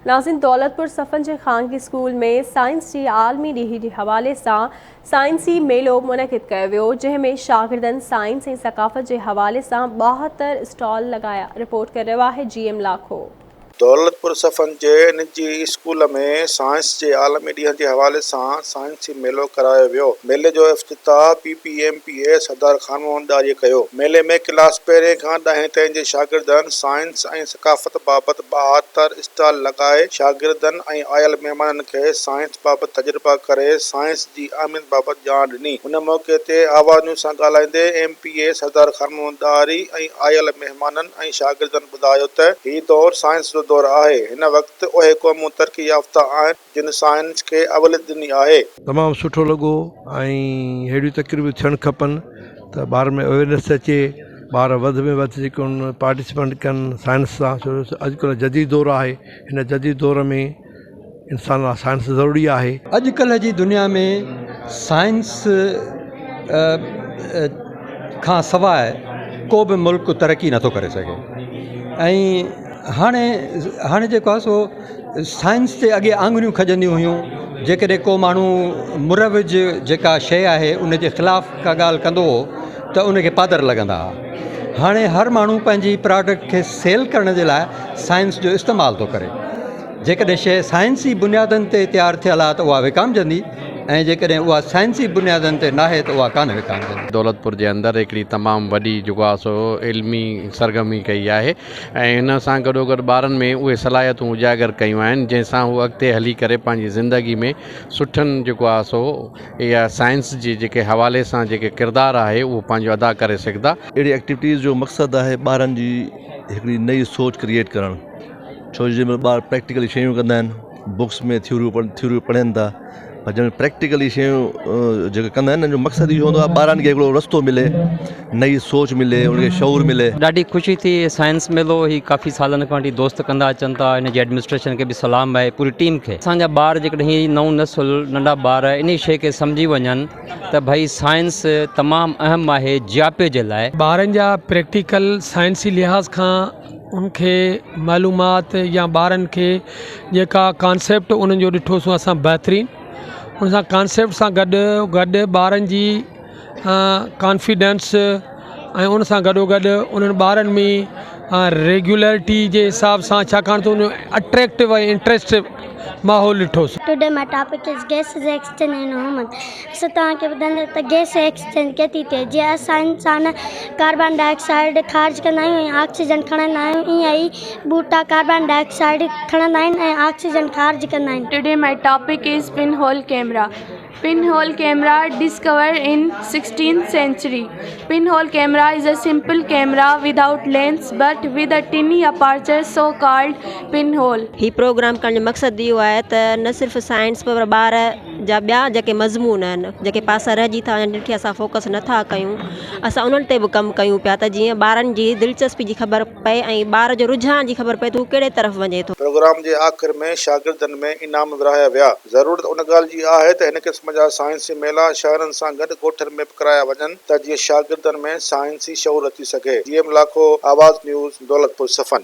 नाज़रीन, दौलतपुर सफ़न जे ख़ानगी स्कूल में साइंस जी आलमी ॾींहं जे हवाले सां साइंसी मेलो मुनक़िद कयो वियो, जंहिंमें शागिर्दनि साइंस ऐं सक़ाफ़त जे हवाले सां 72 स्टॉल लॻाया। रिपोर्ट करे रहियो आहे GM लाखो। दौलतपुर सफ़न जे निजी स्कूल में साइंस जे आलमी ॾींहं जे हवाले सां साइंसी मेलो करायो वियो। मेले जो इफ़्तिताह PPMPA सदर ख़ान मोहम्मदारीअ कयो। मेले में क्लास 1 खां 10 ताईं जे शागिर्दनि साइंस ऐं सक़ाफ़त बाबति 72 स्टॉल लॻाए शागिर्दनि ऐं आयल महिमाननि खे साइंस बाबति तजुर्बा करे साइंस जी अहमियत बाबति ॼाण ॾिनी। हुन मौक़े ते आवाज़ न्यूज़ सां ॻाल्हाईंदे MPA सदर ख़ान मोहम्मदारी ऐं आयल महिमाननि ऐं शागिर्दनि ॿुधायो त हीउ दौरु साइंस जो दौर आहे। हिन वक़्तु उहे क़ौमूं तरक़ी याफ़्ता आहिनि जिन साइंस खे अवलियत ॾिनी आहे। तमामु सुठो लॻो ऐं अहिड़ियूं तक़रीबूं थियणु खपनि त ॿार में अवेयरनेस अचे, ॿार वधि में वधि जेके पार्टिसिपेट कनि साइंस सां। छो अॼुकल्ह जदीद दौरु आहे, हिन जदीद दौर में इंसान लाइ साइंस ज़रूरी आहे। अॼुकल्ह जी दुनिया में साइंस खां सवाइ को बि मुल्क तरक़ी नथो करे सघे ऐं हाणे जेको आहे सो साइंस ते अॻे आङुरियूं खजंदियूं हुयूं। जेकॾहिं को माण्हू मुरविज जेका शइ आहे उन जे ख़िलाफ़ु का ॻाल्हि कंदो हो त उनखे पादर लॻंदा हुआ। हाणे हर माण्हू पंहिंजी प्रोडक्ट खे सेल करण जे लाइ साइंस जो इस्तेमालु थो करे। जेकॾहिं शइ साइंसी बुनियादनि ते तयारु थियल आहे त उहा विकामजंदी ऐं जेकॾहिं उहा साइंसी बुनियादनि ते नाहे त उहा कान विकामजंदी। दौलतपुर जे अंदरि हिकिड़ी तमामु वॾी जेको आहे सो इल्मी सरगर्मी कई आहे ऐं हिन सां गॾोगॾु ॿारनि में उहे सलाहियतूं उजागर कयूं आहिनि जंहिंसां उहे अॻिते हली करे पंहिंजी ज़िंदगी में सुठनि जेको आहे सो इहा साइंस जे जेके हवाले सां जेके किरदारु आहे उहो पंहिंजो अदा करे सघंदा। अहिड़ी एक्टिविटीज़ जो मक़सदु आहे ॿारनि जी हिकिड़ी नई सोच क्रिएट करणु। छो जंहिंमहिल ॿार प्रैक्टिकली शयूं कंदा आहिनि, बुक्स में थ्योरियूं पढ़नि था, पर जंहिं प्रैक्टिकली शयूं जेके कंदा आहिनि न, जो मक़सदु इहो हूंदो आहे ॿारनि खे हिकिड़ो रस्तो मिले, नई सोच मिले, उनखे शऊर मिले। ॾाढी ख़ुशी थी। साइंस मेलो ही काफ़ी सालनि खां वठी दोस्त कंदा अचनि था। इन जी एडमिनिस्ट्रेशन खे बि सलाम आहे, पूरी टीम खे। असांजा ॿार जेकॾहिं ही नओं नसुल नंढा ॿार इन शइ खे सम्झी वञनि त भई साइंस तमामु अहम आहे जापे जे लाइ। ॿारनि जा प्रैक्टिकल साइंसी लिहाज़ खां उनखे मालूमात या ॿारनि खे जेका कॉन्सेप्ट उन्हनि जो ॾिठोसीं असां बहितरीनु, उन सां कॉन्सेप्ट सां गॾु ॿारनि जी कॉन्फिडेंस ऐं उन सां गॾोगॾु उन्हनि ॿारनि में रेगुलरिटी जे हिसाब सां, छाकाणि त उन अट्रैक्टिव ऐं इंट्रस्टिव माहौल ॾिठोसीं। Today my topic is gases exchange in human. असां तव्हांखे ॿुधाईंदा त गैस एक्सचेंज कीअं थिए। जीअं असां इंसान कार्बन डाइऑक्साइड ख़ारिज कंदा आहियूं ऐं ऑक्सीजन खणंदा आहियूं, ईअं ई ॿूटा कार्बन डाइऑक्साइड खणंदा आहिनि ऐं ऑक्सीजन ख़ारिज कंदा आहिनि। Today my topic is pinhole camera. Pinhole camera discovered in 16th century. Pinhole camera is a simple camera without lens but with a tiny aperture so called pinhole. ही programme करण जो मक़सदु इहो आहे त न सिर्फ़ु साइंस पर ॿार जा ॿिया जेके मज़मून आहिनि, जेके पासा रहिजी था वञनि, जिथे असां फोकस नथा कयूं, असां उन्हनि ते बि कमु कयूं पिया त जीअं ॿारनि जी दिलचस्पी जी ख़बर पए ऐं ॿार जो रुझान जी ख़बर पए त हू कहिड़े तरफ़ वञे थो। प्रोग्राम जे आख़िर में शागिर्दनि में इनाम विरहाया विया। ज़रूरत उन ॻाल्हि जी आहे त हिन क़िस्म जा साइंसी मेला शहरनि सां गॾु ॻोठनि में बि कराया वञनि त जीअं शागिर्दनि में साइंसी शऊर अची सघे। GM लाखो, आवाज़ न्यूज़, दौलतपुर सफ़न।